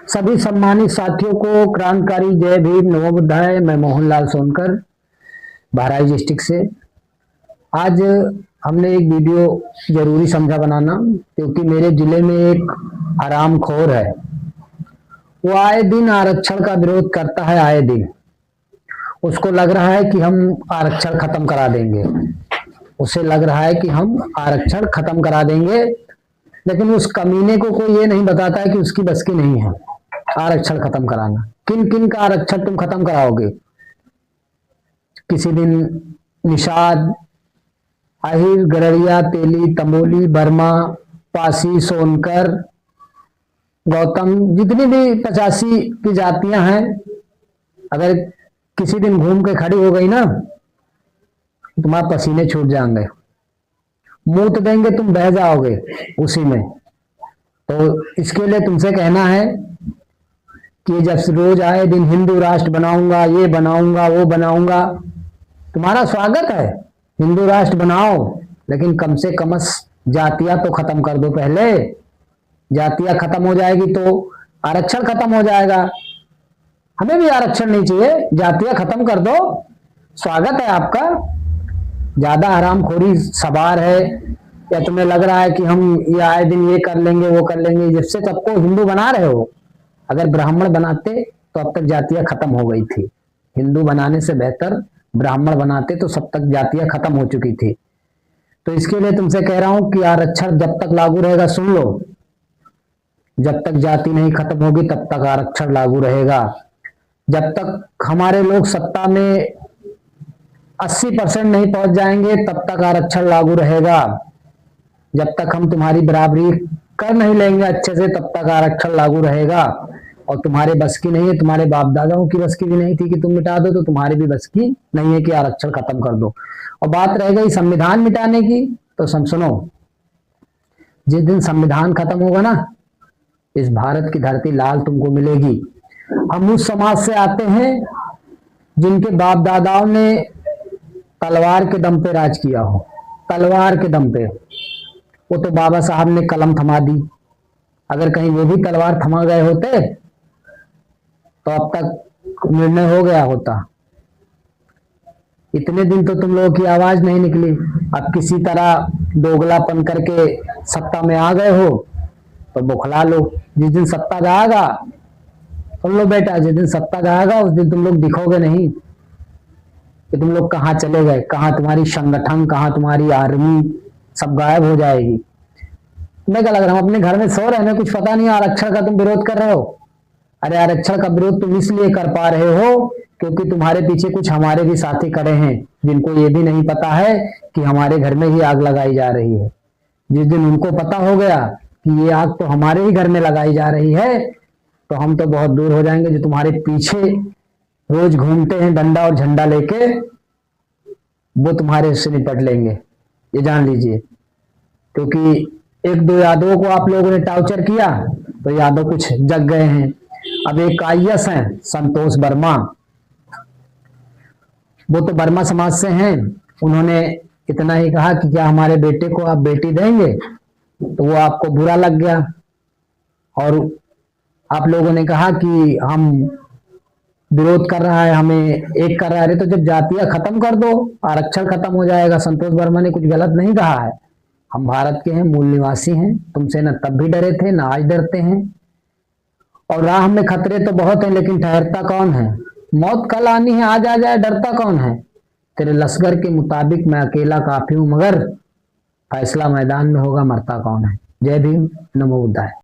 सभी सम्मानित साथियों को क्रांतिकारी जय भीम नमो बुद्धाय। मैं मोहनलाल सोनकर बहराइच डिस्ट्रिक्ट से। आज हमने एक वीडियो जरूरी समझा बनाना, क्योंकि मेरे जिले में एक हरामखोर है। वो आए दिन आरक्षण का विरोध करता है। आए दिन उसको लग रहा है कि हम आरक्षण खत्म करा देंगे। उसे लग रहा है कि हम आरक्षण खत्म करा देंगे, लेकिन उस कमीने को कोई ये नहीं बताता है कि उसकी बस की नहीं है आरक्षण खत्म कराना। किन किन का आरक्षण तुम खत्म कराओगे? किसी दिन निषाद, अहिर, गररिया, तेली, तमोली, बर्मा, पासी, सोनकर, गौतम, जितनी भी 85 की जातियां हैं, अगर किसी दिन घूम के खड़ी हो गई ना, तुम्हारे पसीने छूट जाएंगे, मूत देंगे, तुम बह जाओगे उसी में। तो इसके लिए तुमसे कहना है कि जब रोज आए दिन हिंदू राष्ट्र बनाऊंगा, ये बनाऊंगा, वो बनाऊंगा, तुम्हारा स्वागत है, हिंदू राष्ट्र बनाओ, लेकिन कम से कम जातियां तो खत्म कर दो। पहले जातियां खत्म हो जाएगी तो आरक्षण खत्म हो जाएगा। हमें भी आरक्षण नहीं चाहिए, जातियां खत्म कर दो, स्वागत है आपका। ज्यादा हरामखोरी सवार है, या तुम्हें लग रहा है कि हम ये आए दिन ये कर लेंगे, वो कर लेंगे, जिससे सबको हिंदू बना रहे हो। अगर ब्राह्मण बनाते तो अब तक जातियां खत्म हो गई थी। हिंदू बनाने से बेहतर ब्राह्मण बनाते तो सब तक जातियां खत्म हो चुकी थी। तो इसके लिए तुमसे कह रहा हूं कि आरक्षण जब तक लागू रहेगा, सुन लो, जब तक जाति नहीं खत्म होगी तब तक आरक्षण लागू रहेगा। जब तक हमारे लोग सत्ता में 80% नहीं पहुंच जाएंगे तब तक आरक्षण लागू रहेगा। जब तक हम तुम्हारी बराबरी कर नहीं लेंगे अच्छे से तब तक आरक्षण लागू रहेगा। और तुम्हारे बस की नहीं है, तुम्हारे बाप दादाओं की बस की भी नहीं थी कि तुम मिटा दो, तो तुम्हारी भी बस की नहीं है कि आरक्षण खत्म कर दो। और बात रह गई संविधान मिटाने की, तो सुनो, जिस दिन संविधान खत्म होगा ना, इस भारत की धरती लाल तुमको मिलेगी। हम उस समाज से आते हैं जिनके बाप दादाओं ने तलवार के दम पे राज किया हो, तलवार के दम पे। वो तो बाबा साहब ने कलम थमा दी। अगर कहीं वो भी तलवार थमा गए होते तो अब तक निर्णय हो गया होता। इतने दिन तो तुम लोगों की आवाज नहीं निकली। अब किसी तरह दोगलापन करके सत्ता में आ गए हो तो बुखला लो। जिस दिन सत्ता जाएगा, सुन लो बेटा, जिस दिन सत्ता जाएगा उस दिन तुम लोग दिखोगे नहीं कि तुम लोग कहाँ चले गए, कहाँ तुम्हारी संगठन, कहाँ तुम्हारी आर्मी, सब गायब हो जाएगी। तुम्हें क्या लग रहा है हम अपने घर में सो रहे हैं, कुछ पता नहीं आरक्षण का तुम विरोध कर रहे हो? अरे आरक्षण का विरोध तुम इसलिए कर पा रहे हो क्योंकि तुम्हारे पीछे कुछ हमारे भी साथी खड़े हैं, जिनको ये भी नहीं पता है कि हमारे घर में ही आग लगाई जा रही है। जिस दिन उनको पता हो गया कि ये आग तो हमारे ही घर में लगाई जा रही है, तो हम तो बहुत दूर हो जाएंगे। जो तुम्हारे पीछे रोज घूमते हैं डंडा और झंडा लेके, वो तुम्हारे से निपट लेंगे, ये जान लीजिए। क्योंकि एक दो यादवों को आप लोगों ने टार्चर किया तो यादव कुछ जग गए हैं। अब एक आईएएस हैं संतोष वर्मा, वो तो वर्मा समाज से हैं। उन्होंने इतना ही कहा कि क्या हमारे बेटे को आप बेटी देंगे, तो वो आपको बुरा लग गया और आप लोगों ने कहा कि हम विरोध कर रहा है, हमें एक कर रहा है। तो जब जातियां खत्म कर दो, आरक्षण खत्म हो जाएगा। संतोष वर्मा ने कुछ गलत नहीं कहा है। हम भारत के हैं, मूल निवासी हैं, तुमसे न तब भी डरे थे, न आज डरते हैं। और राह में खतरे तो बहुत हैं, लेकिन ठहरता कौन है? मौत कल आनी है, आज आ जाए, डरता कौन है? तेरे लश्कर के मुताबिक मैं अकेला काफी हूं, मगर फैसला मैदान में होगा, मरता कौन है। जय भीम, नमो बुद्धाय।